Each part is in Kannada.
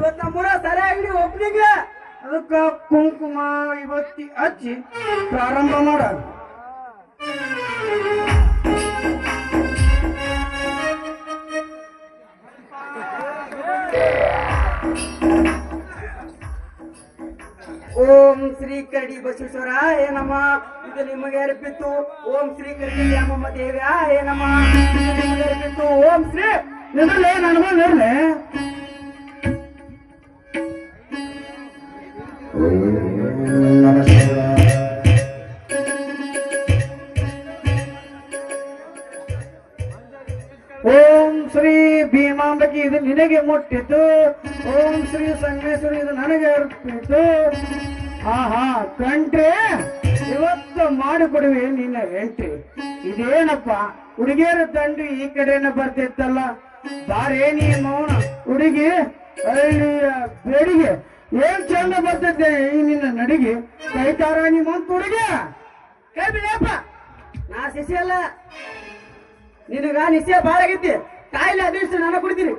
ಇವತ್ತು ನಮ್ಮೂರ ಸರಿಯಾಗಿ ಒಬ್ಬನಿಗ ಅದಕ್ಕ ಕುಂಕುಮ ಇವತ್ತಿ ಹಚ್ಚಿ ಪ್ರಾರಂಭ ಮಾಡ. ಓಂ ಶ್ರೀ ಕರಡಿ ಬಸವೇಶ್ವರಾಯ ನಮಃ. ಇದು ನಿಮಗೆ ಅರ್ಪಿತು. ಓಂ ಶ್ರೀ ಕರಡಿ ಅಮ್ಮಮ್ಮ ದೇವ್ಯಾಯ ನಮಃ. ಇದು ನಿಮಗೆ ಅರ್ಪಿತು. ಓಂ ಶ್ರೀ ನಿಂದ್ರಲೆ ನನ್ನ ಮೇಲೆ ಇರ್ಲೆ. ಓಂ ಶ್ರೀ ಭೀಮಾಂಬಕಿ ಇದು ನಿನಗೆ ಮುಟ್ಟಿತು. ಓಂ ಶ್ರೀ ಸಂಗಮೇಶ್ವರಿ ಇದು ನನಗೆ ಅರ್ಪಿತು. ಆಹಾ ಕಂಟ್ರಿ ಇವತ್ತು ಮಾಡಿಕೊಡುವೆ ನಿನ್ನ ಎಂಟ್ರಿ. ಇದೇನಪ್ಪ ಹುಡುಗಿಯರ ತಂಡ್ರಿ ಈ ಕಡೆನ ಬರ್ತಿತ್ತಲ್ಲ. ಬಾರೇ ನೀ ಮೌನ ಹುಡುಗಿ ಹಳ್ಳಿಯ ಬೇಡಿಗೆ ಏನ್ ಚಂದ ಬರ್ತಿದ್ದೆ ಈ ನಿನ್ನ ನಡಿಗೆ. ಕೈತಾರ ನಿಮ್ಮಂತ ಹುಡುಗಿ ಕೈ ಬಿಡಪ್ಪ. ನಾ ಶಿಷ್ಯ ಅಲ್ಲ, ನಿನಗ ನಿಶ್ಚಯ ಬಾಳ ಆಗೈತಿ. ಕಾಯಿಲೆ ಅದೃಷ್ಟ ನಾನು ಕುಡಿತೀನಿ.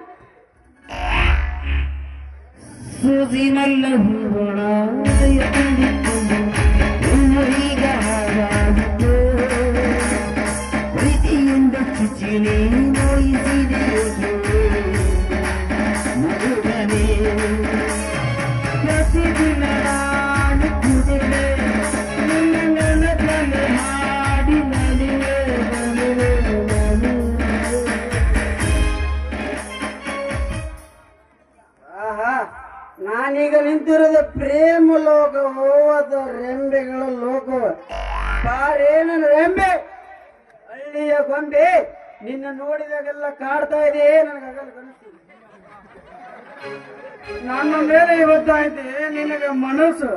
ಸೂಜಿ ಮಲ್ಲ ಹೂವಳ ಈಗ ಹಾಗಾಗಿತ್ತು. ಪ್ರೀತಿಯಿಂದ ಚುಚ್ಚಿನಿ ನೋಯಿಸಿದೆ ಮಗುವನೇ. ಪ್ರತಿದಿನ ನಾನು ಕುಡಿದೆ ನಿನ್ನ ನೆನಪನ್ನು ಹಾಡಿ ನಲಿವೆ ನಲಿವೆ ನಲಿವೆ. ಆಹಾ, ನಾನೀಗ ನಿಂತಿರೋದು ಪ್ರೇಮ ಲೋಕವೋ ಅದು ರೆಂಬೆಗಳ ಲೋಕವ. ಬಾರೇ ನನ್ನ ರೆಂಬೆ ಹಳ್ಳಿಯ ಗೊಂಬೆ. ನಿನ್ನ ನೋಡಿದಾಗೆಲ್ಲ ಕಾಡ್ತಾ ಇದೆ ನನಗಾಗಲ್ಲ ಕನಸು. ನನ್ನ ಮೇಲೆ ಇವತ್ತಾಯ್ತೆ ನಿನಗೆ ಮನಸ್ಸು.